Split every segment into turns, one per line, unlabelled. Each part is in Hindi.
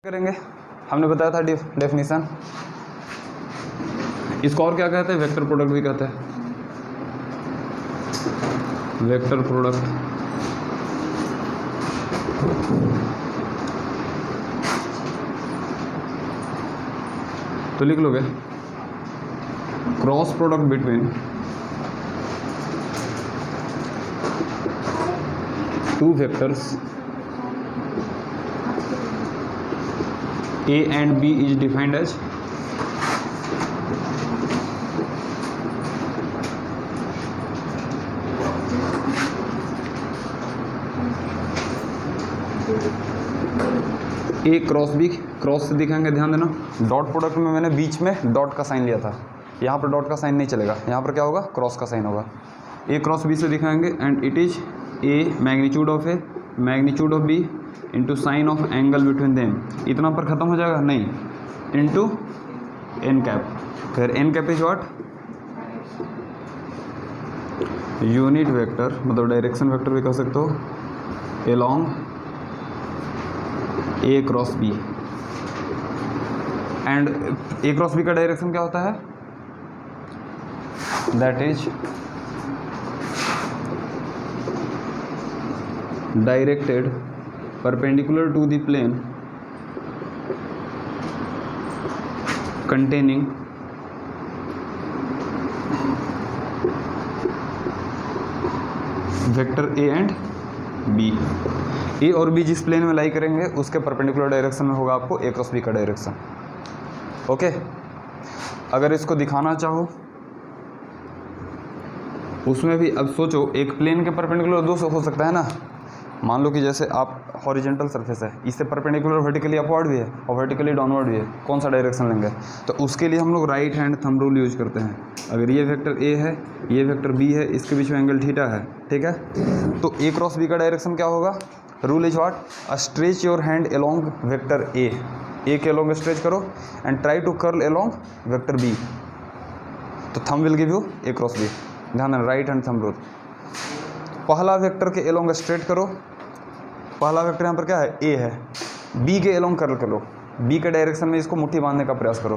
करेंगे। हमने बताया था डेफिनेशन। इसको और क्या कहते हैं? वेक्टर प्रोडक्ट भी कहते हैं। वेक्टर प्रोडक्ट तो लिख लोगे cross product between two vectors A and B is defined as A cross B। Cross से दिखाएंगे, ध्यान देना। डॉट प्रोडक्ट में मैंने बीच में डॉट का साइन लिया था, यहाँ पर डॉट का साइन नहीं चलेगा, यहाँ पर क्या होगा? क्रॉस का साइन होगा। A क्रॉस B से दिखाएंगे and it is A magnitude of A magnitude of B into sine of angle between them. इतना पर खत्म हो जाएगा? नहीं, इंटू एन कैप। फिर n cap is what? Unit vector, मतलब डायरेक्शन वेक्टर भी कह सकते हो, along A cross B. And A cross B का डायरेक्शन क्या होता है? That is directed perpendicular to the plane containing vector A and B। A और B जिस प्लेन में लाई करेंगे उसके परपेंडिकुलर डायरेक्शन में होगा आपको A क्रॉस B का डायरेक्शन। ओके, अगर इसको दिखाना चाहो उसमें भी, अब सोचो एक प्लेन के परपेंडिकुलर दो हो सकता है ना। मान लो कि जैसे आप हॉरिजेंटल सरफेस है, इससे परपेंडिकुलर वर्टिकली अपवर्ड भी है और वर्टिकली डाउनवर्ड भी है, कौन सा डायरेक्शन लेंगे? तो उसके लिए हम लोग right hand thumb rule use करते हैं। अगर ये वेक्टर A है, ये वेक्टर B है, इसके बीच में एंगल थीटा है, ठीक है, तो A क्रॉस B का डायरेक्शन क्या होगा? Rule is what? Stretch your hand along vector A के अलोंग स्ट्रेच करो and try to curl along vector B, तो thumb will give you A cross B। ध्यान देना, राइट हैंड थंब रूल। पहला वेक्टर के अलोंग स्ट्रेट करो, पहला वेक्टर यहाँ पर क्या है? A है, B के अलोंग कर्ल करो, B के डायरेक्शन में इसको मुट्ठी बांधने का प्रयास करो।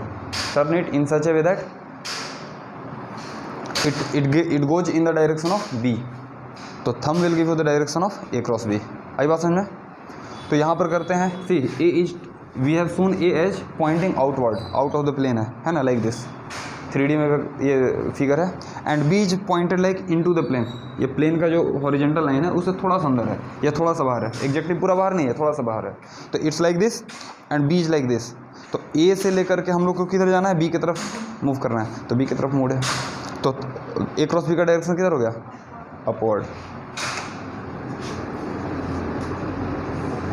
Turn it in such a way that it goes in the direction of B, तो thumb will give you the direction of A cross B। आई बात समझ में? तो यहाँ पर करते हैं, see A is, we have shown A as pointing outward, out of the plane है ना, लाइक दिस 3D में ये फिगर है। And B is pointed like into the plane, ये प्लेन का जो हॉरिजेंटल लाइन है उससे थोड़ा सा अंदर है या थोड़ा सा बाहर है, एग्जैक्टली पूरा बाहर नहीं है, थोड़ा सा बाहर है। तो it's like this and B is like this. तो A से लेकर के हम लोग को किधर जाना है? B की तरफ मूव करना है, तो B की तरफ मूव है। तो A क्रॉस B का डायरेक्शन किधर हो गया? अपवर्ड।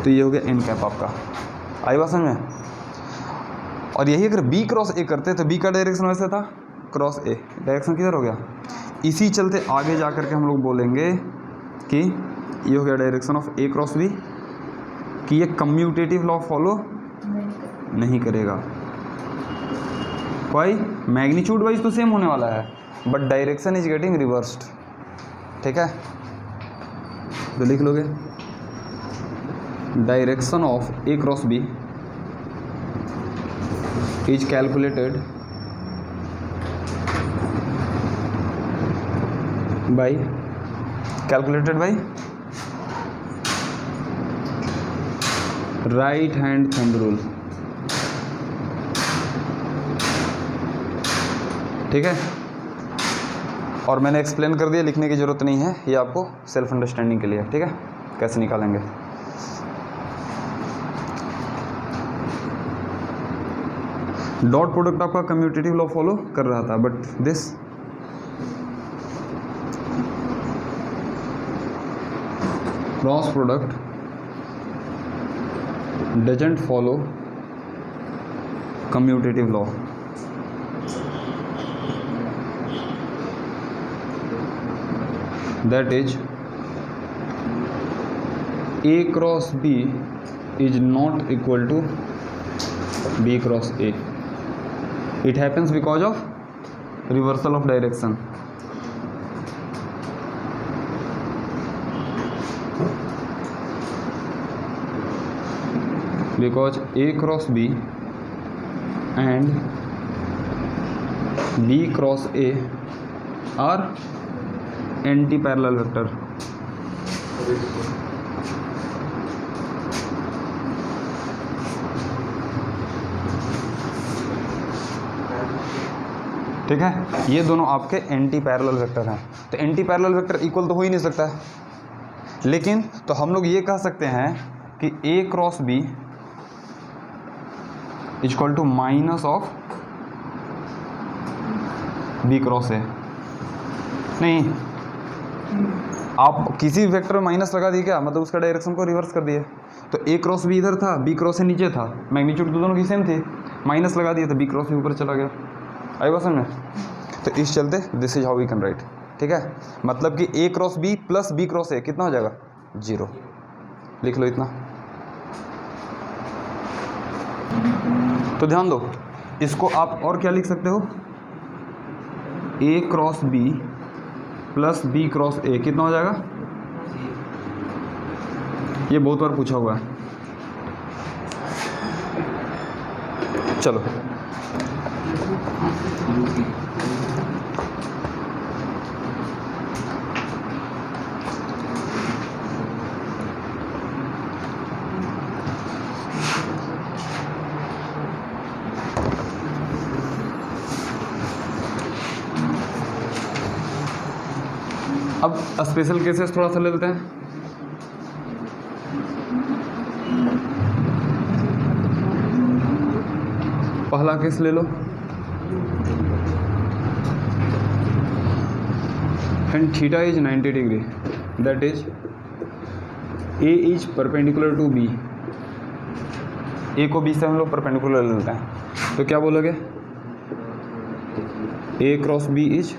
तो ये हो गया एन कैप आपका। आई बात समझ में? और यही अगर B क्रॉस A करते तो B का डायरेक्शन वैसे था क्रॉस A, डायरेक्शन किधर हो गया? इसी चलते आगे जा कर के हम लोग बोलेंगे कि ये हो गया direction of A cross B, कि ये कम्यूटेटिव लॉ फॉलो नहीं करेगा। वाई? मैग्नीट्यूड वाइज तो सेम होने वाला है but direction is getting reversed, ठीक है? तो लिख लोगे direction of A cross B is calculated by right hand thumb rule, ठीक है? और मैंने एक्सप्लेन कर दिया, लिखने की ज़रूरत नहीं है, ये आपको सेल्फ अंडरस्टैंडिंग के लिए, ठीक है? कैसे निकालेंगे। डॉट प्रोडक्ट आपका कम्यूटेटिव लॉ फॉलो कर रहा था, but this cross product doesn't follow commutative law. That is A cross B is not equal to B cross A। It happens because of reversal of direction. Because A cross B and B cross A are antiparallel vector. ठीक है, ये दोनों आपके एंटी पैरेलल वेक्टर हैं। तो एंटी पैरेलल वेक्टर इक्वल तो हो ही नहीं सकता है, लेकिन तो हम लोग ये कह सकते हैं कि A cross B equal to minus of B cross A. नहीं, आप किसी भी वेक्टर में माइनस लगा दिए क्या, मतलब उसका डायरेक्शन को रिवर्स कर दिए। तो ए क्रॉस बी इधर था, बी क्रॉस से नीचे था, मैग्नीट्यूड तो दोनों की सेम थी, माइनस लगा दिए तो बी क्रॉस भी ऊपर चला गया। आई बात समझ में? तो इस चलते this is how we can write. ठीक है, मतलब कि A cross B plus B cross A कितना हो जाएगा, 0। लिख लो इतना। तो ध्यान दो, इसको आप और क्या लिख सकते हो, A cross B plus B cross A कितना हो जाएगा, ये बहुत बार पूछा हुआ है। चलो अब स्पेशल केसेस थोड़ा सा ले लेते हैं। पहला केस ले लो, and theta is 90 degree, that is A is perpendicular to B. A को बी से हम लोग परपेंडिकुलर ले लेते हैं, तो क्या बोलोगे, A cross B is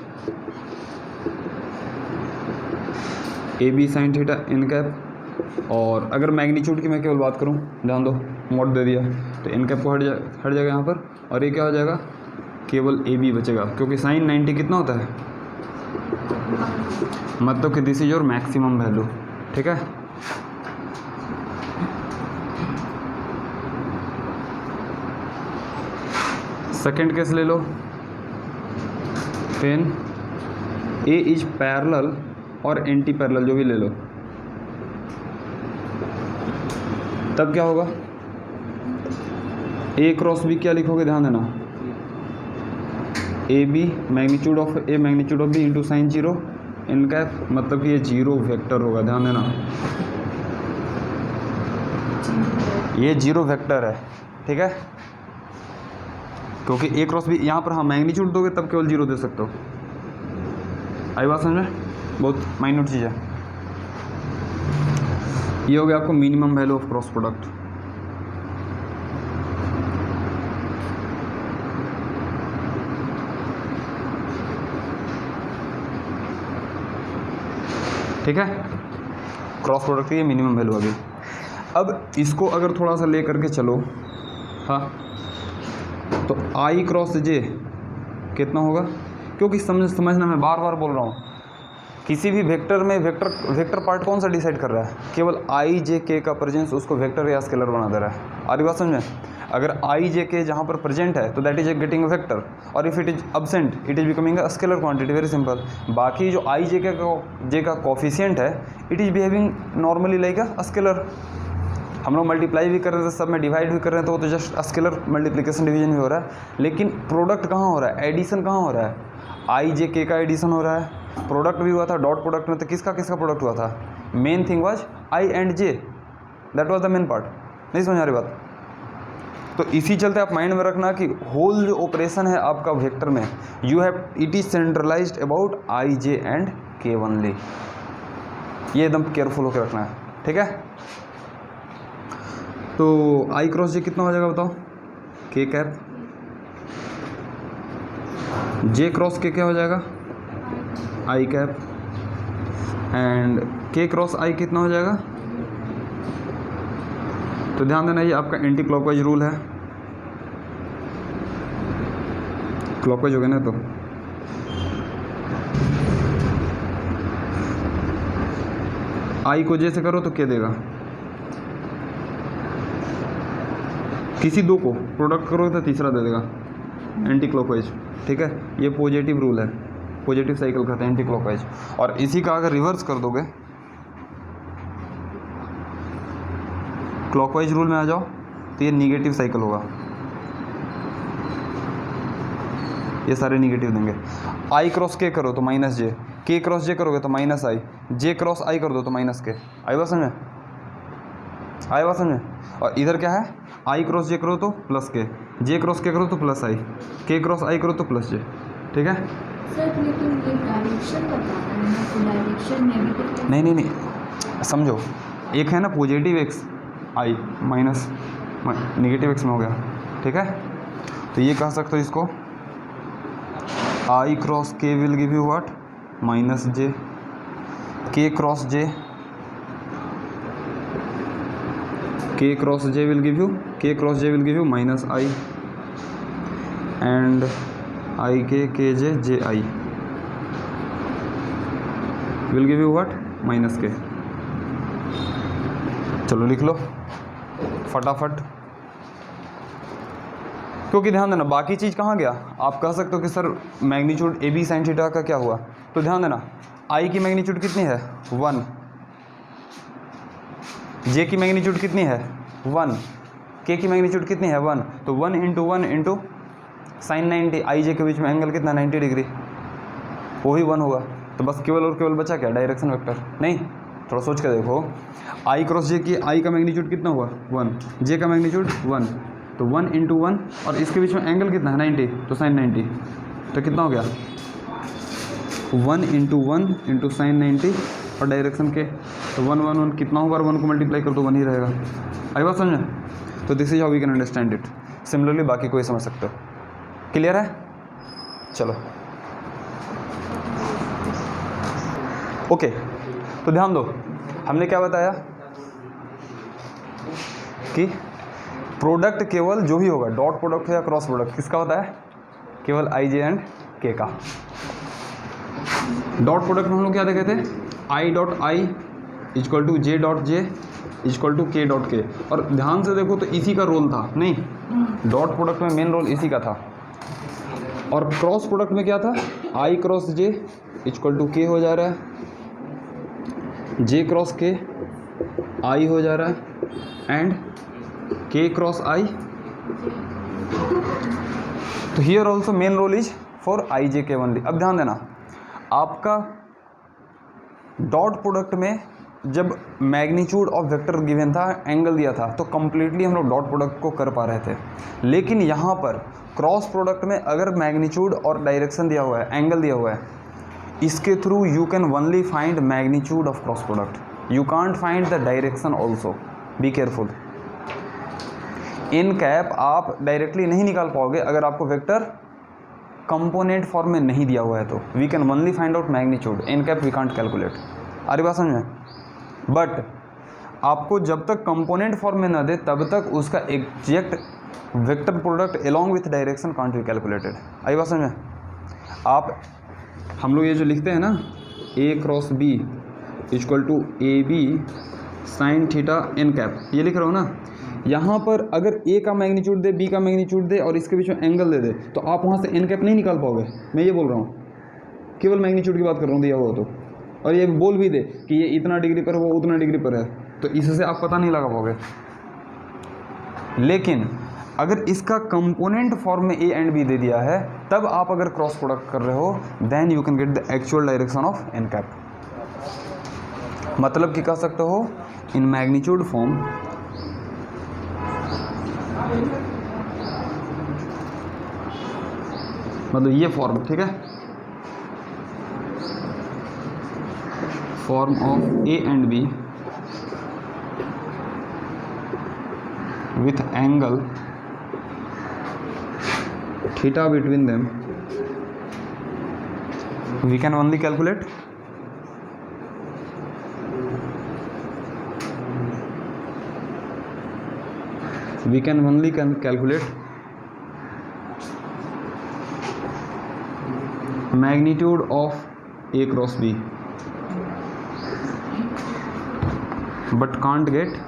A B sine theta n cap. और अगर मैग्नीट्यूड की मैं केवल बात करूं, ध्यान दो मोड दे दिया, तो इन कैप को हट जाएगा यहाँ पर, और ये क्या हो जाएगा, केवल ए बी बचेगा, क्योंकि साइन 90 कितना होता है, मतलब कि this is your maximum value. ठीक है, सेकेंड केस ले लो, पेन ए इज पैरेलल और एंटी पैरेलल जो भी ले लो, तब क्या होगा, ए क्रॉस बी क्या लिखोगे, ध्यान देना, A B magnitude of A magnitude of B into sine 0 n cap, मतलब कि ये 0 वेक्टर होगा। ध्यान देना, ये 0 वेक्टर है। ठीक है, क्योंकि ए क्रॉस बी यहाँ पर हाँ मैग्नीट्यूड दोगे तब केवल 0 दे सकते हो। आई बात समझ में? बहुत माइन्यूट चीज़ है। ये हो गया आपको minimum value of cross product. ठीक है, क्रॉस प्रोडक्ट की ये मिनिमम वैल्यू आ गई। अब इसको अगर थोड़ा सा ले करके चलो, हाँ, तो आई क्रॉस जे कितना होगा, क्योंकि समझना मैं बार बार बोल रहा हूँ, किसी भी वेक्टर में वेक्टर पार्ट कौन सा डिसाइड कर रहा है, केवल आई जे के का प्रेजेंस उसको वेक्टर या स्केलर बना दे रहा है। आरी बात समझ में? अगर आई जे के जहाँ पर प्रेजेंट है तो that is getting a vector, और if it is absent it is becoming a scalar quantity, very simple. बाकी जो आई जे का कोफिशिएंट है it is behaving normally like a scalar. हम लोग मल्टीप्लाई भी कर रहे थे, सब में डिवाइड भी कर रहे हैं, तो वो तो जस्ट स्केलर मल्टीप्लिकेशन डिवीजन भी हो रहा है, लेकिन प्रोडक्ट कहाँ हो रहा है, एडिशन कहाँ हो रहा है, आई जे के का एडिशन हो रहा है। प्रोडक्ट भी हुआ था डॉट प्रोडक्ट में, तो किसका किसका प्रोडक्ट हुआ था, main thing was I and J, that was the main part. नहीं समझ आ रही बात? तो इसी चलते आप माइंड में रखना कि होल जो ऑपरेशन है आपका वेक्टर में, you have it is centralised about I J and के ओनली। ये एकदम केयरफुल होकर रखना है। ठीक है, तो आई क्रॉस जे कितना हो जाएगा बताओ, के कैप, जे क्रॉस के क्या हो जाएगा, आई कैप, एंड के क्रॉस आई कितना हो जाएगा। तो ध्यान देना ये आपका एंटी क्लॉकवाइज रूल है, क्लॉकवाइज हो गया ना, तो आई को जे से करो तो क्या देगा, किसी दो को प्रोडक्ट करोगे तो तीसरा दे देगा एंटी क्लॉकवाइज, ठीक है। ये पॉजिटिव रूल है, पॉजिटिव साइकिल कहते हैं एंटी क्लॉकवाइज। और इसी का अगर रिवर्स कर दोगे, क्लॉकवाइज रूल में आ जाओ, तो ये निगेटिव साइकिल होगा, ये सारे निगेटिव देंगे। आई क्रॉस के करो तो माइनस जे, के क्रॉस जे करोगे तो माइनस आई, जे क्रॉस आई कर दो तो माइनस के। आई बात समझे, आई बात समझे। और इधर क्या है, आई क्रॉस जे करो तो प्लस के, जे क्रॉस के करो तो प्लस आई, के क्रॉस आई करो तो प्लस जे, ठीक है।
सर लेकिन ये डायरेक्शन बताता है ना, तो डायरेक्शन नेगेटिव।
नहीं नहीं नहीं, समझो, एक है ना पॉजिटिव एक्स आई माइनस निगेटिव एक्स में हो गया, ठीक है। तो ये कह सकते हो इसको I cross K will give you what, minus J, K cross J, K cross J will give you, K cross J will give you minus I, and I K J I will give you what, minus K. चलो लिख लो फटाफट, क्योंकि ध्यान देना बाकी चीज़ कहाँ गया। आप कह सकते हो कि sir magnitude A B sine theta का क्या हुआ, तो ध्यान देना आई की मैग्नीट्यूड कितनी है 1, जे की मैग्नीट्यूड कितनी है 1, के की मैग्नीट्यूड कितनी है 1, तो 1 इंटू 1 इंटू साइन 90, आई जे के बीच में एंगल कितना 90 डिग्री, वही 1 होगा। तो बस केवल और केवल बचा क्या, डायरेक्शन वेक्टर। नहीं, थोड़ा सोच के देखो, आई क्रॉस जे की आई का मैग्नीट्यूड कितना हुआ 1, जे का मैग्नीट्यूड 1, तो 1 इंटू 1 और इसके बीच में एंगल कितना है 90, तो साइन 90, तो कितना हो गया 1 इंटू 1 इंटू साइन 90 और डायरेक्शन के, तो 1 1 1 कितना होगा, 1 को मल्टीप्लाई कर दो 1 ही रहेगा। आई बात समझे। तो this is how we can understand it. Similarly बाकी कोई समझ सकते हो, क्लियर है। चलो ओके, तो ध्यान दो, हमने क्या बताया कि प्रोडक्ट केवल जो भी होगा, डॉट प्रोडक्ट हो या क्रॉस प्रोडक्ट, किसका होता है, केवल आई जे एंड के का। डॉट प्रोडक्ट में हम लोग क्या देखे थे, i dot i equal to j dot j equal to k dot k. और ध्यान से देखो तो इसी का रोल था, नहीं, डॉट प्रोडक्ट में मेन रोल इसी का था। और क्रॉस प्रोडक्ट में क्या था, आई क्रॉस जे इक्वल टू के हो जा रहा है, जे क्रॉस के आई हो जा रहा है, एंड के क्रॉस आई। तो here also main role is for I J K only. अब ध्यान देना, आपका डॉट प्रोडक्ट में जब मैग्नीट्यूड ऑफ वेक्टर गिवन था, एंगल दिया था, तो कंप्लीटली हम लोग डॉट प्रोडक्ट को कर पा रहे थे। लेकिन यहाँ पर क्रॉस प्रोडक्ट में अगर मैग्नीट्यूड और डायरेक्शन दिया हुआ है, एंगल दिया हुआ है, इसके through you can only find magnitude of cross product, you can't find the direction also, be careful. In cap आप डायरेक्टली नहीं निकाल पाओगे अगर आपको वेक्टर कंपोनेंट फॉर्म में नहीं दिया हुआ है, तो we can only find out magnitude, n cap we can't calculate. अरे बात समझ में। बट आपको जब तक कंपोनेंट फॉर्म में ना दे तब तक उसका exact vector product along with direction can't be calculated. आई बात समझ में। आप हम लोग ये जो लिखते हैं ना, A cross B equal to A B sine theta N cap, ये लिख रहा हो ना, यहाँ पर अगर ए का मैग्नीट्यूड दे, बी का मैग्नीट्यूड दे और इसके बीच में एंगल दे दे, तो आप वहाँ से एन कैप नहीं निकाल पाओगे। मैं ये बोल रहा हूँ, केवल मैग्नीट्यूड की बात कर रहा हूँ दिया हुआ तो, और ये बोल भी दे कि ये इतना डिग्री पर, वो उतना डिग्री पर है, तो इससे आप पता नहीं लगा पाओगे। लेकिन अगर इसका कंपोनेंट फॉर्म में ए एंड बी दे दिया है, तब आप अगर क्रॉस प्रोडक्ट कर रहे हो, then you can get the actual direction of n cap. मतलब कि कह सकते हो इन मैग्नीट्यूड फॉर्म मतलब ये फॉर्म, ठीक है, form of A and B with angle theta between them, we can only calculate magnitude of A cross B, but can't get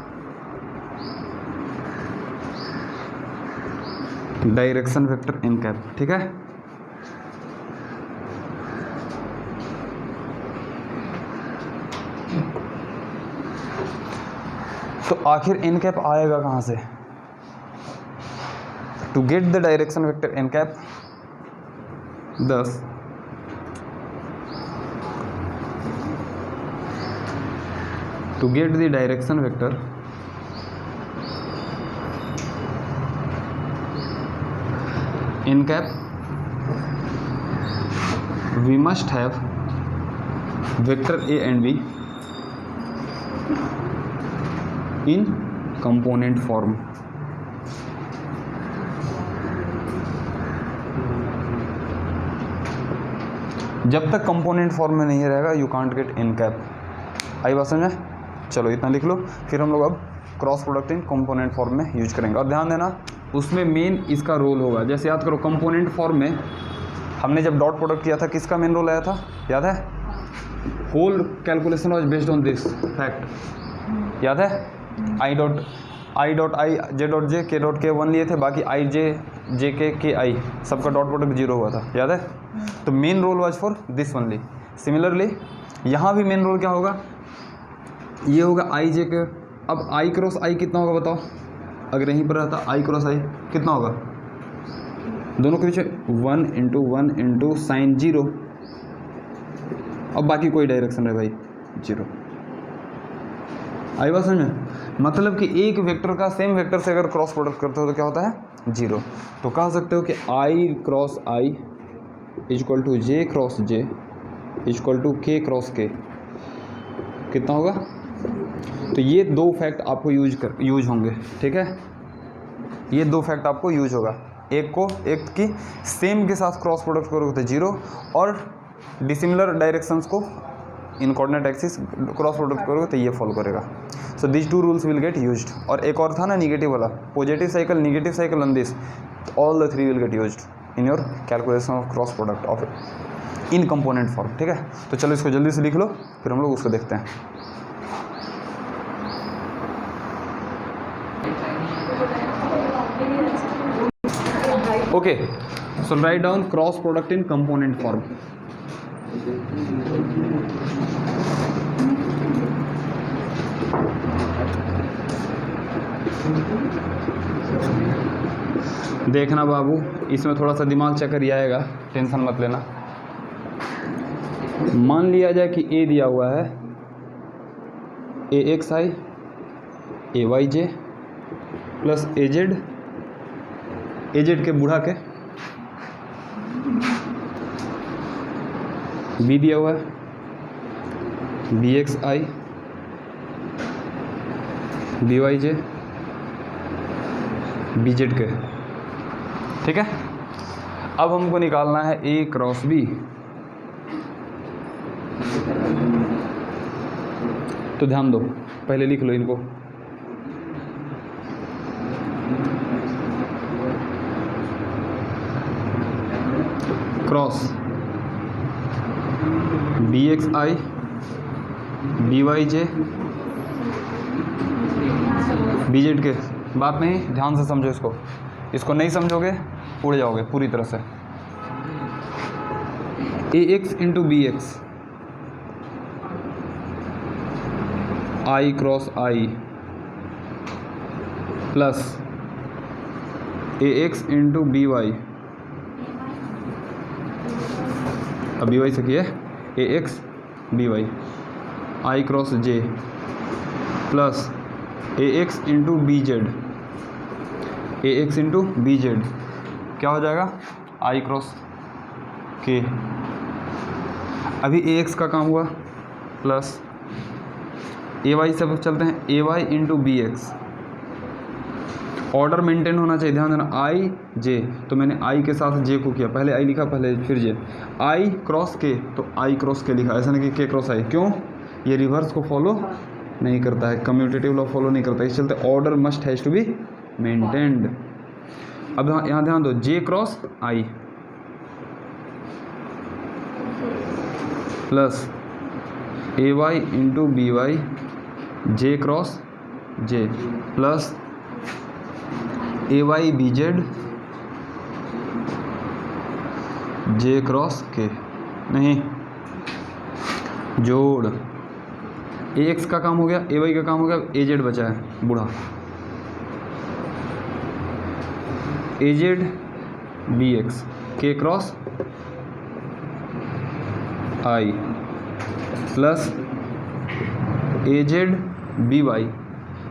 direction vector n cap, ठीक है। तो आखिर एन कैप आएगा कहाँ से? To get the direction vector n cap, thus to get the direction vector n cap, we must have vector a and b in component form. जब तक कंपोनेंट फॉर्म में नहीं रहेगा you can't get N cap. आई बात समझ में? चलो इतना लिख लो, फिर हम लोग अब cross product in component form में यूज करेंगे। और ध्यान देना उसमें मेन इसका रोल होगा, जैसे याद करो कंपोनेंट फॉर्म में हमने जब डॉट प्रोडक्ट किया था किसका मेन रोल आया था, याद है? Whole calculation was based on this fact, याद है? आई डॉट आई जे डॉट जे के डॉट के 1 लिए थे, बाकी आई जे के आई सबका डॉट प्रोडक्ट 0 हुआ था, याद है? तो main role was for this only. Similarly यहाँ भी मेन रोल क्या होगा, ये होगा आई जे के। अब आई क्रॉस आई कितना होगा बताओ, अगर यहीं पर रहता आई क्रॉस आई कितना होगा, दोनों के पीछे 1 इंटू साइन 0, अब बाकी कोई डायरेक्शन है भाई 0। आई बात समझ में? मतलब कि एक वेक्टर का सेम वेक्टर से अगर क्रॉस प्रोडक्ट करते हो तो क्या होता है 0। तो कह सकते हो कि I cross I equal to J cross J equal to K cross K कितना होगा। तो ये दो फैक्ट आपको यूज होंगे, ठीक है? ये दो फैक्ट आपको यूज होगा, एक की सेम के साथ क्रॉस प्रोडक्ट करोगे तो 0, और डिसिमिलर डायरेक्शंस को इन कोऑर्डिनेट एक्सिस क्रॉस प्रोडक्ट करोगे तो ये फॉलो करेगा। So this 2 rules will get used. और एक और था ना निगेटिव वाला, positive cycle negative cycle on this, all the 3 will get used in your calculation of cross product of in component form, ठीक है? तो चलो इसको जल्दी से लिख लो, फिर हम लोग उसको देखते हैं। Okay, so write down cross product in component form. देखना बाबू, इसमें थोड़ा सा दिमाग चक्कर ही आएगा, टेंशन मत लेना। मान लिया जाए कि ए दिया हुआ है A X I A Y J plus A Z K बूढ़ा के, बी दिया हुआ है B X I B Y J B Z K, ठीक है? अब हमको निकालना है ए क्रॉस बी। तो ध्यान दो, पहले लिख लो इनको। Cross B X I B Y J B Z K. बात नहीं, ध्यान से समझो इसको नहीं समझोगे उड़ जाओगे पूरी तरह से। A X into B X I cross I plus A X into B Y, अब बी वाई से किए A X B Y I cross J plus A X into B Z A X into B Z क्या हो जाएगा आई क्रॉस के। अभी ए एक्स का काम हुआ प्लस ए वाई से चलते हैं A Y into B X. Order maintain होना चाहिए, ध्यान देना। आई जे, तो मैंने आई के साथ जे को किया, पहले आई लिखा पहले फिर जे। आई क्रॉस के तो आई क्रॉस के लिखा, ऐसा नहीं कि के क्रॉस आई। क्यों? ये रिवर्स को फॉलो नहीं करता है, कम्यूटेटिव लॉ फॉलो नहीं करता है, इस चलते order must has to be maintained. अब यहाँ ध्यान दो, J cross I plus A Y into B Y J cross J plus A Y B Z J cross K, नहीं जोड़ ए एक्स का काम हो गया, ए वाई का काम हो गया, ए जेड बचा है बूढ़ा, ए जेड बी एक्स के cross I plus A Z B Y.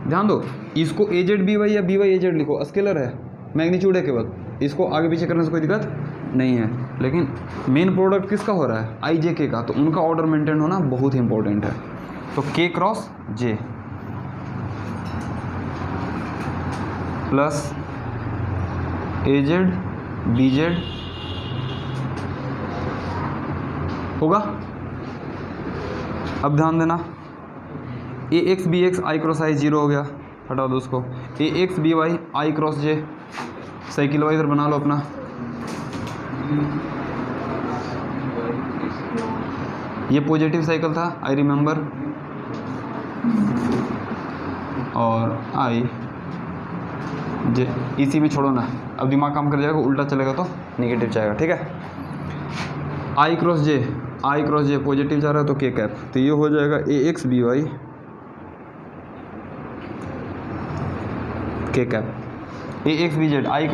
ध्यान दो, इसको ए जेड बी वाई या बी वाई ए जेड लिखो, स्केलर है, मैग्नीट्यूड है केवल, इसको आगे पीछे करने से कोई दिक्कत नहीं है। लेकिन मेन प्रोडक्ट किसका हो रहा है, आई जे के का, तो उनका ऑर्डर मेंटेन होना बहुत ही इंपॉर्टेंट है। तो के cross J plus A Z B Z होगा। अब ध्यान देना, ए X B X I cross I zero हो गया, हटा दो उसको। ए X B Y I cross J, cycle Y इधर बना लो अपना, ये पॉजिटिव साइकिल था, आई रिमेंबर, और आई जे इसी में छोड़ो ना, अब दिमाग काम कर जाएगा, उल्टा चलेगा तो नेगेटिव जाएगा, ठीक है। आई क्रॉस जे पॉजिटिव जा रहा है तो के कैप, तो ये हो जाएगा A X B Y K cap, A X B Z I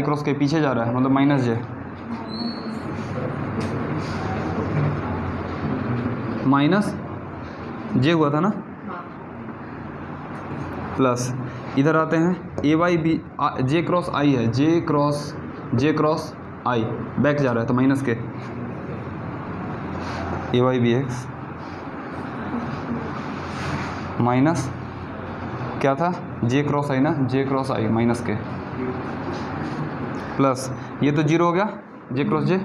cross के पीछे जा रहा है, मतलब माइनस जे, माइनस जे हुआ था ना, प्लस इधर आते हैं A Y B J cross आई है, जे क्रॉस आई बैक जा रहा है तो माइनस के ए वाई बी एक्स माइनस क्या था, जे क्रॉस आई ना, जे क्रॉस आई माइनस के, प्लस ये तो जीरो हो गया, जे क्रॉस जे,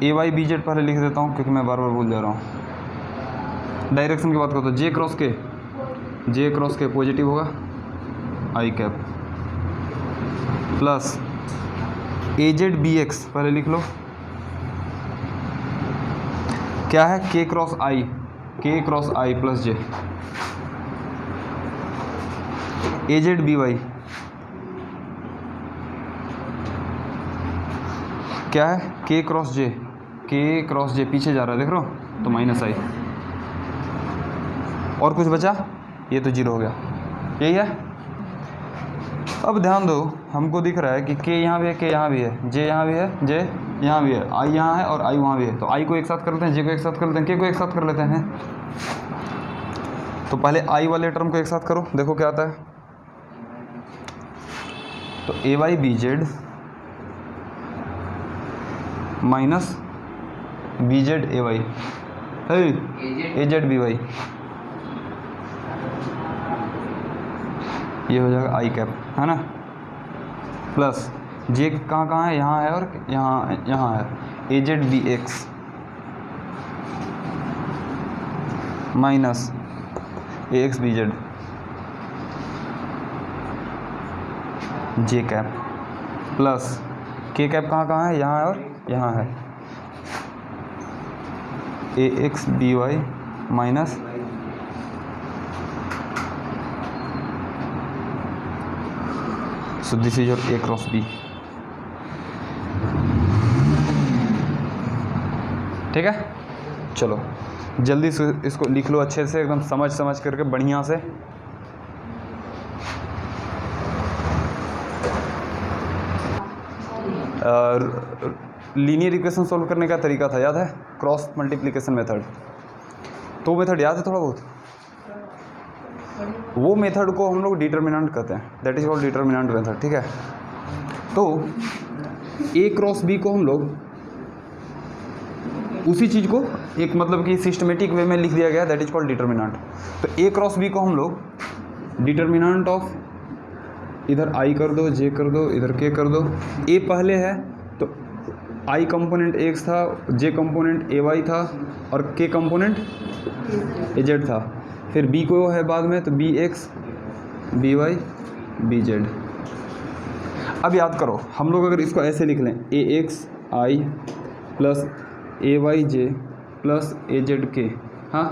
ए वाई बी जेड पहले लिख देता हूँ क्योंकि मैं बार बार भूल जा रहा हूँ। डायरेक्शन की बात करता हूँ, जे क्रॉस के पॉजिटिव होगा आई cap, plus A Z B x पहले लिख लो, क्या है, के cross I plus J, A Z B Y क्या है, के क्रॉस जे पीछे जा रहा है, देख रहे हो, तो माइनस आई, और कुछ बचा, ये तो जीरो हो गया, यही है। अब ध्यान दो, हमको दिख रहा है कि के यहाँ भी है, के यहाँ भी है, जे यहाँ भी है, जे यहाँ भी है, आई यहाँ है और आई वहाँ भी है, तो आई को एक साथ कर लेते हैं, जे को एक साथ कर लेते हैं, के को एक साथ कर लेते हैं। तो पहले आई वाले टर्म को एक साथ करो, देखो क्या आता है। तो A Y B Z minus B Z A Y, A Z B Y, ये हो जाएगा आई कैप, है ना, प्लस जे कहाँ है, यहाँ है और यहाँ है, A Z B X minus A X B Z J cap, plus K cap कहाँ है, यहाँ है और यहाँ है, A X B Y minus so this is your a cross b, ठीक है। चलो जल्दी से इसको लिख लो अच्छे से, एकदम समझ करके बढ़िया से। लीनियर इक्वेशन सॉल्व करने का तरीका था, याद है, क्रॉस मल्टीप्लिकेशन मेथड, तो मेथड याद है थोड़ा बहुत, वो मेथड को हम लोग डिटर्मिनेंट कहते हैं, that is called determinant method, ठीक है। तो ए क्रॉस बी को हम लोग उसी चीज़ को एक मतलब कि सिस्टमेटिक वे में लिख दिया गया, दैट इज कॉल्ड डिटर्मिनेंट। तो ए क्रॉस बी को हम लोग डिटर्मिनेंट ऑफ, इधर आई कर दो, जे कर दो, इधर के कर दो, ए पहले है तो आई कंपोनेंट एक्स था, जे कंपोनेंट ए वाई था और के कंपोनेंट ए जेड था, फिर बी को है बाद में, तो B X B Y B Z. अब याद करो, हम लोग अगर इसको ऐसे लिख लें, ए X I plus A Y J plus A Z के, हाँ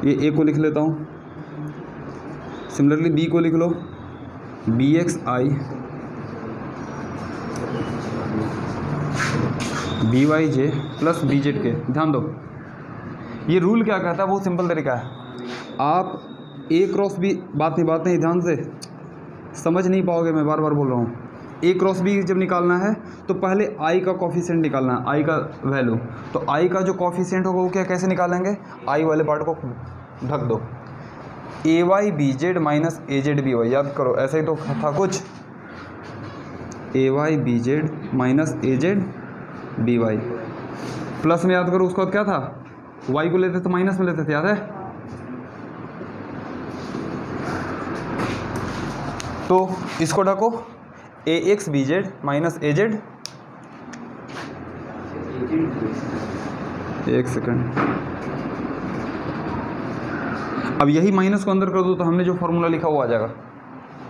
ये ए को लिख लेता हूँ, सिमिलरली बी को लिख लो, B X I B Y J plus B Z के। ध्यान दो, ये रूल क्या कहता है, बहुत सिंपल तरीका है। आप ए क्रॉस बी, बात नहीं, ध्यान से समझ नहीं पाओगे, मैं बार बार बोल रहा हूँ। ए क्रॉस बी जब निकालना है तो पहले आई का कॉफिशिएंट निकालना है, आई का वैल्यू। तो आई का जो कॉफिशिएंट होगा वो क्या कैसे निकालेंगे, आई वाले पार्ट को ढक दो, ए वाई बी जेड माइनस ए जेड बी वाई। याद करो, ऐसा ही तो था कुछ, ए वाई बी जेड माइनस ए जेड बी वाई। प्लस में याद करो उसका क्या था, वाई को लेते तो माइनस में लेते थे, याद है। तो इसको ढको, ए एक्स बी जेड माइनस ए जेड। एक सेकंड, अब यही माइनस को अंदर कर दो तो हमने जो फॉर्मूला लिखा वो आ जाएगा।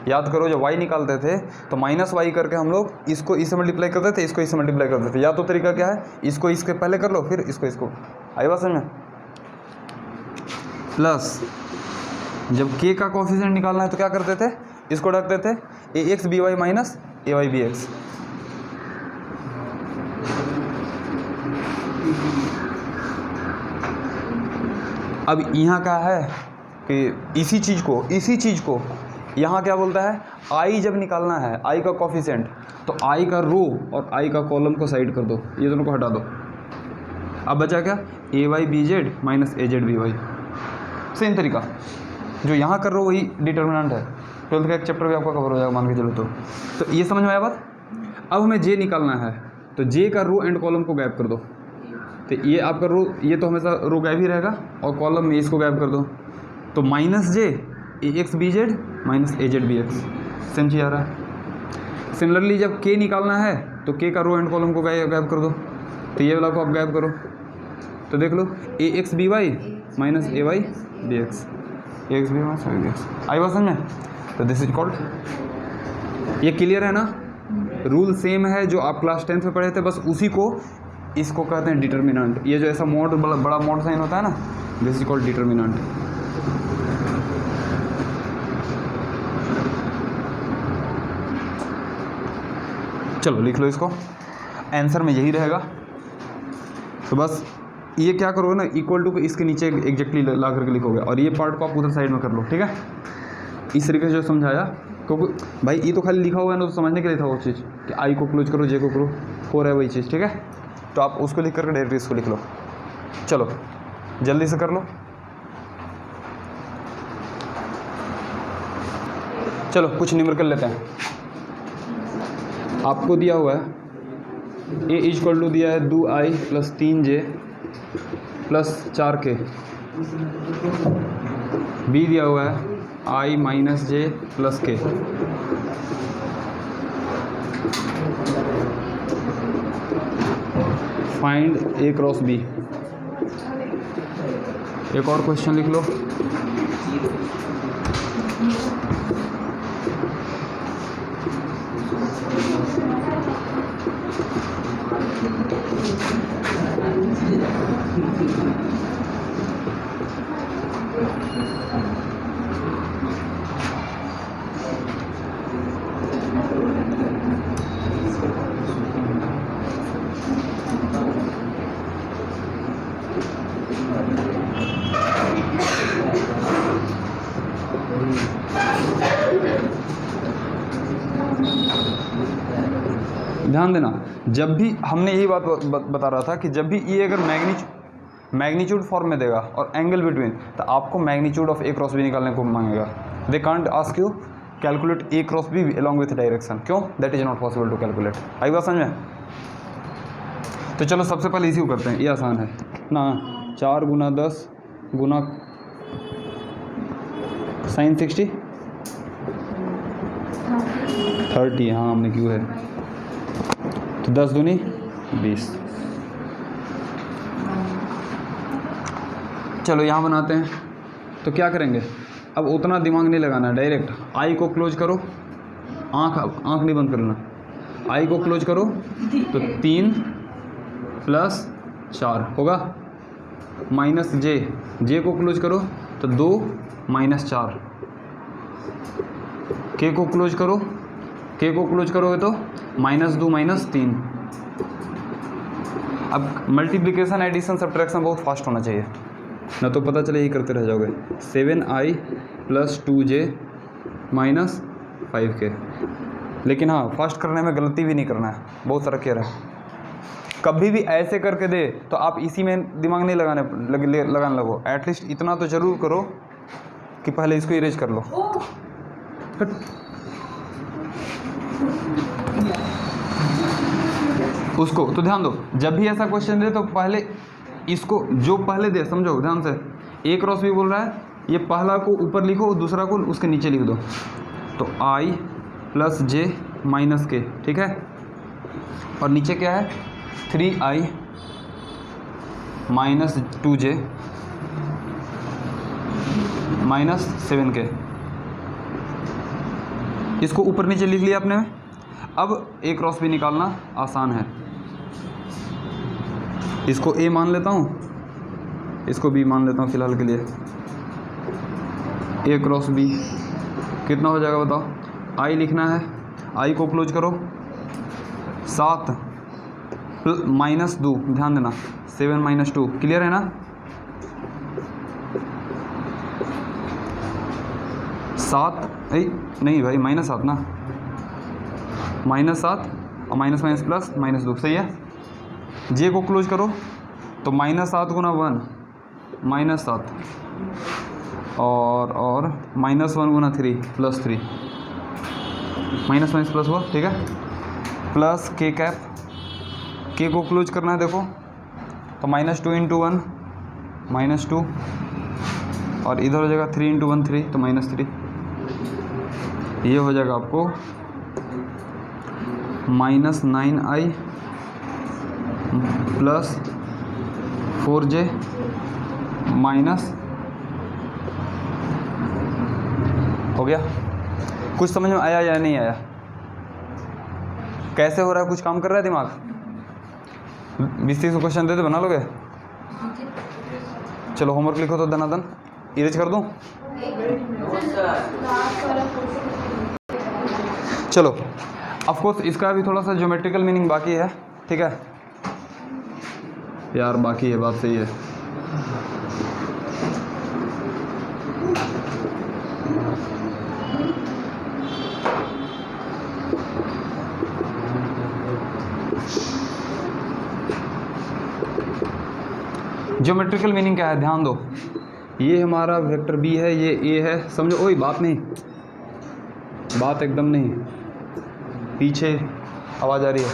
याद करो, जब y निकालते थे तो माइनस वाई करके हम लोग इसको इससे मल्टीप्लाई करते थे, इसको इससे मल्टीप्लाई करते थे। या तो तरीका क्या है, इसको इसके पहले कर लो, फिर इसको। आई बात समझ में। प्लस जब k का कोफिशिएंट निकालना है तो क्या करते थे, इसको ढकते थे, ए X B Y minus A Y B x. अब यहाँ क्या है कि इसी चीज़ को यहाँ क्या बोलता है, आई जब निकालना है, आई का कोफिशिएंट, तो आई का रो और आई का कॉलम को साइड कर दो, ये दोनों को हटा दो। अब बचा क्या, ए वाई बी जेड माइनस ए जेड बी वाई। सेम तरीका जो यहाँ कर रहे हो वही डिटर्मिनेंट है। 12th का एक चैप्टर भी आपका कवर हो जाएगा, मान के चलो। तो ये समझ में आया बात। अब हमें जे निकालना है, तो जे का रो एंड कॉलम को गैप कर दो। तो ये आपका रो, ये तो हमेशा रो गैप ही रहेगा, और कॉलम में इसको गैप कर दो, तो माइनस जे ए एक्स बी जेड माइनस ए जेड बी एक्स। सेम चीज़ आ रहा है। सिमिलरली जब के निकालना है तो के का रो एंड कॉलम को गैप कर दो, तो ये वाला को आप गैप करो, तो देख लो, A X B Y minus A Y B X, A X B minus A B X. आई बात समझ में। तो दिस इज कॉल्ड, ये क्लियर है ना। रूल सेम है जो आप क्लास 10th में पढ़े थे, बस उसी को इसको कहते हैं डिटर्मिनेंट। ये जो ऐसा मोड बड़ा मोड साइन होता है ना, दिस इज कॉल्ड डिटर्मिनेंट। चलो लिख लो इसको, आंसर में यही रहेगा। तो बस ये क्या करोगे ना, इक्वल टू को इसके नीचे एग्जैक्टली ला करके लिखोगे, और ये पार्ट को आप उधर साइड में कर लो, ठीक है। इस तरीके से जो समझाया, क्योंकि भाई ये तो खाली लिखा हुआ है ना, तो समझने के लिए था वो चीज़ कि आई को क्लोज करो, जे को करो, हो रहा है वही चीज़, ठीक है। तो आप उसको लिख करके डायरेक्ट इसको लिख लो। चलो जल्दी से कर लो। चलो कुछ न्यूमेरिकल लेते हैं। आपको दिया हुआ है ए इक्वल टू दिया है 2i plus 3j plus 4k। B दिया हुआ है i माइनस जे प्लस के। फाइंड ए क्रॉस बी। एक और क्वेश्चन लिख लो। ध्यान देना, जब भी हमने यही बात बता रहा था कि जब भी ये अगर मैग्नीट्यूड फॉर्म में देगा और एंगल बिटवीन, तो आपको magnitude of A cross B निकालने को मांगेगा। They can't ask you calculate A cross B along with direction. क्यों? That is not possible to calculate. आई बात समझ में। तो चलो सबसे पहले इसी को करते हैं, ये आसान है ना। 4 गुना 10 गुना साइन 60 30, हाँ हमने क्यों है, तो 10 दूनी 20। चलो यहाँ बनाते हैं। तो क्या करेंगे, अब उतना दिमाग नहीं लगाना, डायरेक्ट आई को क्लोज करो, आँख नहीं बंद करना, आई को क्लोज करो तो 3 प्लस 4 होगा, माइनस जे को क्लोज करो तो 2 माइनस 4, के को क्लोज करोगे तो -2 -3, अब मल्टीप्लिकेशन एडिशन सब्ट्रैक्शन बहुत फास्ट होना चाहिए, ना तो पता चले यही करते रह जाओगे। 7i + 2j - 5k। लेकिन हाँ, फास्ट करने में गलती भी नहीं करना है, बहुत सारा केयर है। कभी भी ऐसे करके दे तो आप इसी में दिमाग नहीं लगाने लगो। एटलीस्ट इतना तो ज़रूर करो कि पहले इसको इरेज कर लो। हट। उसको तो ध्यान दो, जब भी ऐसा क्वेश्चन दे तो पहले इसको जो पहले दे, समझो ध्यान से। A क्रॉस B बोल रहा है, ये पहला को ऊपर लिखो, दूसरा को उसके नीचे लिख दो। तो I + j - k, ठीक है। और नीचे क्या है, 3i - 2j - 7k। इसको ऊपर नीचे लिख लिया आपने। अब A क्रॉस B निकालना आसान है। इसको A मान लेता हूँ, इसको B मान लेता हूँ फिलहाल के लिए। A क्रॉस B कितना हो जाएगा बताओ। I लिखना है, I को क्लोज करो, 7 - 2, ध्यान देना, 7 - 2, क्लियर है ना। 7 नहीं भाई, -7 ना, -7 और माइनस प्लस -2, सही है। J को क्लोज करो तो -7 × 1 -7 और -1 × 3 +3, माइनस प्लस हुआ, ठीक है। प्लस k कैप, k को क्लोज करना है देखो, तो -2 × 1 -2 और इधर हो जाएगा 3 × 1 3, तो -3। ये हो जाएगा आपको -9i + 4j हो गया। कुछ समझ में आया या नहीं आया? कैसे हो रहा है, कुछ काम कर रहा है दिमाग? 20-30 क्वेश्चन दे दे, बना लोगे? चलो होमवर्क लिखो तो दनादन, इरेज कर दूं? चलो, ऑफ कोर्स इसका भी थोड़ा सा ज्योमेट्रिकल मीनिंग बाकी है, ठीक है यार, बाकी है, बात सही है। ज्योमेट्रिकल मीनिंग क्या है, ध्यान दो। ये हमारा वेक्टर B है, ये A है, समझो। ओए बात नहीं, बात एकदम नहीं, पीछे आवाज़ आ रही है।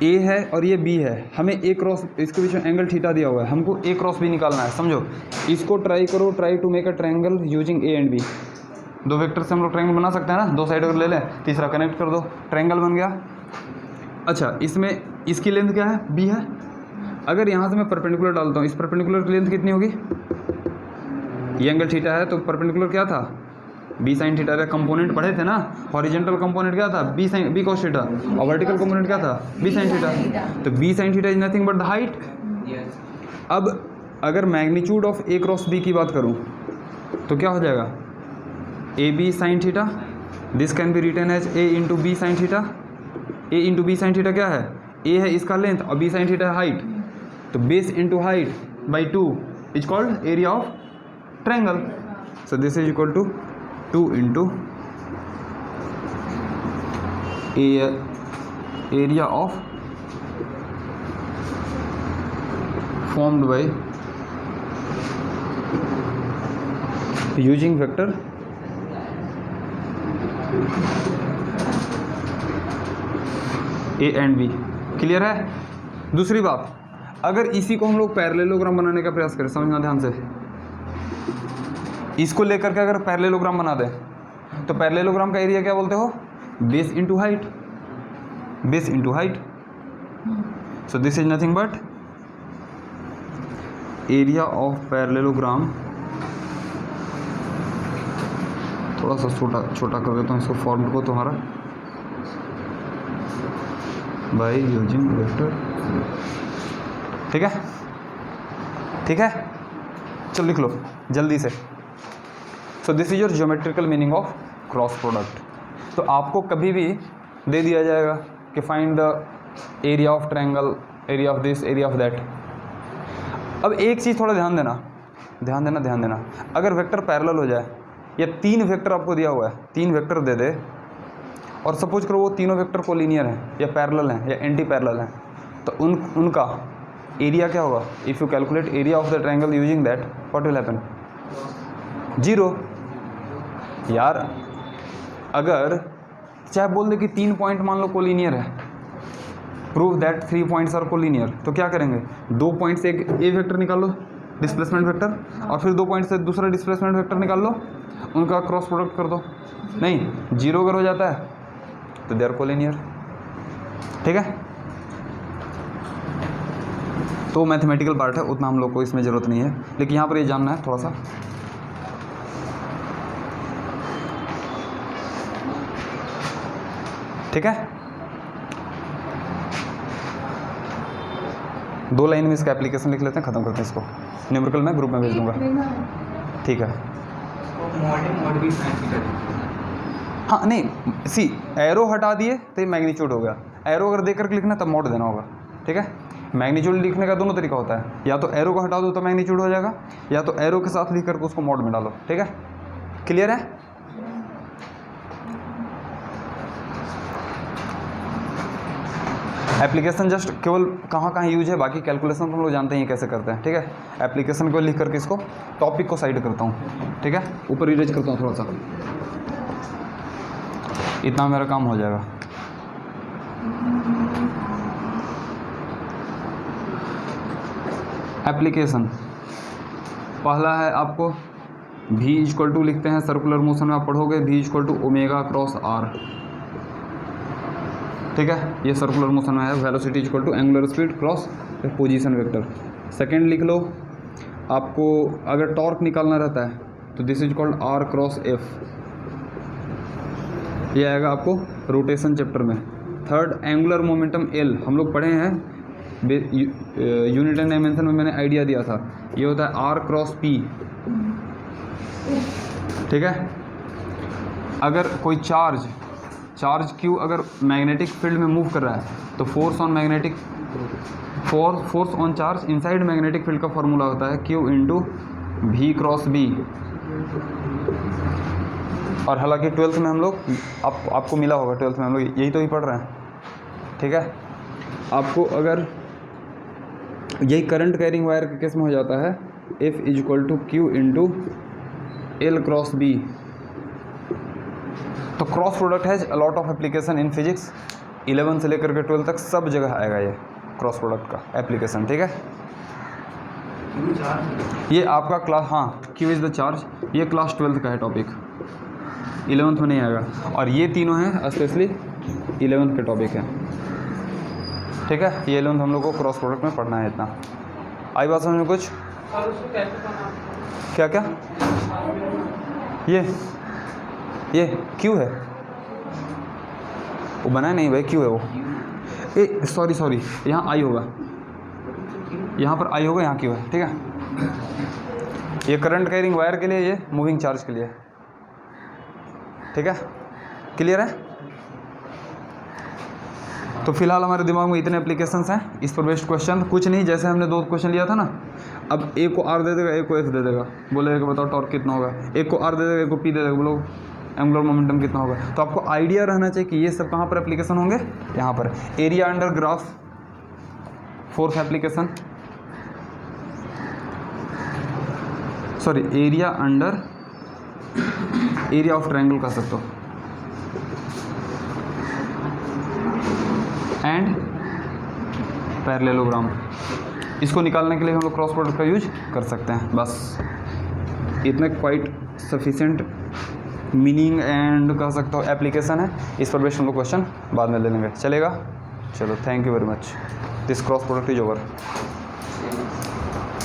A है और ये B है, हमें A क्रॉस, इसके बीच में एंगल थीटा दिया हुआ है, हमको A क्रॉस B निकालना है, समझो। इसको ट्राई करो, try to make a triangle using A and B। दो वेक्टर से हम लोग ट्रायंगल बना सकते हैं ना, दो साइड अगर ले लें, तीसरा कनेक्ट कर दो, ट्रायंगल बन गया। अच्छा, इसमें इसकी लेंथ क्या है, B है। अगर यहाँ से मैं परपेंडिकुलर डालता हूँ, इस परपेंडिकुलर की लेंथ कितनी होगी? ये एंगल थीटा है, तो परपेंडिकुलर क्या था, B sin थीटा का कंपोनेंट पढ़े थे ना। हॉरिजेंटल कंपोनेंट क्या था, B cos थीटा, और वर्टिकल कंपोनेंट क्या था, B sin थीटा। तो B sin theta is nothing but the height. अब अगर magnitude of A cross B की बात करूँ तो क्या हो जाएगा, AB sin theta, this can be written as A × B sin theta. A × B sin theta क्या है, A है इसका लेंथ और B sin थीटा है हाइट, तो base into height by 2 is called area of triangle. So this is equal to 2 × area of formed by using vector A and B। Clear है? दूसरी बात, अगर इसी को हम लोग पैरेललोग्राम बनाने का प्रयास करें, समझना ध्यान से, इसको लेकर के अगर पैरेललोग्राम बना दें तो पैरेललोग्राम का एरिया क्या बोलते हो, base into height, base into height. So this is nothing but area of parallelogram. थोड़ा सा छोटा कर देता हूँ इसको, फॉर्म को तुम्हारा, बाय यूजिंग वेक्टर। ठीक है, ठीक है, चलो लिख लो जल्दी से। सो this is your geometrical meaning of cross product. तो आपको कभी भी दे दिया जाएगा कि find the area of triangle area of this, area of that. अब एक चीज़ थोड़ा ध्यान देना, अगर वेक्टर पैरेलल हो जाए या 3 वेक्टर आपको दिया हुआ है, 3 वेक्टर दे दे और सपोज करो वो तीनों वेक्टर कोलिनियर हैं या पैरेलल हैं या एंटी पैरेलल हैं, तो उनका एरिया क्या होगा? If you calculate area of the triangle using that, what will happen? 0 यार। अगर चाहे बोल दे कि 3 पॉइंट मान लो कोलिनियर है, prove that 3 points are collinear, तो क्या करेंगे? 2 पॉइंट से एक ए वेक्टर निकाल लो, डिस्प्लेसमेंट वेक्टर, और फिर 2 पॉइंट से दूसरा डिस्प्लेसमेंट वेक्टर निकाल लो, उनका क्रॉस प्रोडक्ट कर दो। नहीं, 0 अगर हो जाता है तो दे आर कोलिनियर। ठीक है, तो मैथमेटिकल पार्ट है, उतना हम लोग को इसमें ज़रूरत नहीं है, लेकिन यहाँ पर ये जानना है थोड़ा सा। ठीक है, 2 लाइन में इसका एप्लीकेशन लिख लेते हैं, ख़त्म करते हैं इसको। न्यूमेरिकल मैं ग्रुप में भेज दूंगा। ठीक है, हाँ नहीं सी एरो हटा दिए तो ये मैग्नीट्यूड हो गया। एरो अगर देख करके लिखना तब मोड देना होगा। ठीक है, मैग्नीट्यूड लिखने का दोनों तरीका होता है, या तो एरो को हटा दो तो मैग्नीट्यूड हो जाएगा, या तो एरो के साथ लिख करके उसको मोड में डालो। ठीक है, क्लियर है? एप्लीकेशन जस्ट केवल कहाँ कहाँ यूज है, बाकी कैलकुलेशन तो हम लोग जानते हैं कैसे करते हैं। ठीक है, एप्लीकेशन को लिख करके इसको टॉपिक को साइड करता हूँ। ठीक है, ऊपर इरेज करता हूँ थोड़ा सा, इतना मेरा काम हो जाएगा। एप्लीकेशन पहला है आपको v इक्वल टू लिखते हैं, सर्कुलर मोशन में आप पढ़ोगे v equal to omega cross r। ठीक है, ये सर्कुलर मोशन में है। Velocity equal to angular speed cross position vector. Second लिख लो, आपको अगर टॉर्क निकालना रहता है तो this is called r cross f, ये आएगा आपको रोटेशन चैप्टर में। थर्ड एंगुलर मोमेंटम l, हम लोग पढ़े हैं यूनिट एंड डायमेंशन में, मैंने आइडिया दिया था, ये होता है r क्रॉस p। ठीक है, अगर कोई चार्ज q अगर मैग्नेटिक फील्ड में मूव कर रहा है तो force on charge inside magnetic field का फॉर्मूला होता है q into v cross b। और हालांकि 12th में हम लोग आपको मिला होगा, 12th में हम लोग यही तो ही पढ़ रहे हैं। ठीक है, आपको अगर यही करंट कैरिंग वायर के केस में हो जाता है F is equal to Q into L cross B। तो cross product has a lot of application in physics, 11 से लेकर के 12 तक सब जगह आएगा ये क्रॉस प्रोडक्ट का एप्लीकेशन। ठीक है, ये आपका क्लास, हाँ Q इज़ द चार्ज, ये क्लास 12th का है टॉपिक, 11th में नहीं आएगा। और ये तीनों हैं स्पेशली 11th के टॉपिक हैं। ठीक है, ये 11th हम लोग को क्रॉस प्रोडक्ट में पढ़ना है। इतना आई बात समझ में कुछ? क्या क्या? ये क्यों है? वो बनाया नहीं भाई, क्यों है वो? ए सॉरी, यहाँ आई होगा, यहाँ पर आई होगा, यहाँ क्यों है? ठीक है, ये करंट कैरिंग वायर के लिए, ये मूविंग चार्ज के लिए। ठीक है, क्लियर है? तो फिलहाल हमारे दिमाग में इतने एप्लीकेशंस हैं। इस पर बेस्ड क्वेश्चन कुछ नहीं, जैसे हमने 2 क्वेश्चन लिया था ना, अब एक को R दे देगा, एक को F दे देगा, बोलेगा कि बताओ टॉर्क कितना होगा। एक को R दे देगा, एक को P दे देगा, बोलो एंगुलर मोमेंटम कितना होगा। तो आपको आइडिया रहना चाहिए कि ये सब कहाँ पर एप्लीकेशन होंगे, यहाँ पर। Area under graph, 4th application, sorry area under area of triangle कह सकते हो, एंड पैरेललोग्राम। इसको निकालने के लिए हम लोग क्रॉस प्रोडक्ट का यूज कर सकते हैं। बस इतने क्वाइट सफिशिएंट मीनिंग एंड कह सकते हो एप्लीकेशन है। इस पर बेस्ड हम लोग क्वेश्चन बाद में ले लेंगे, चलेगा? चलो, thank you very much, this cross product is over.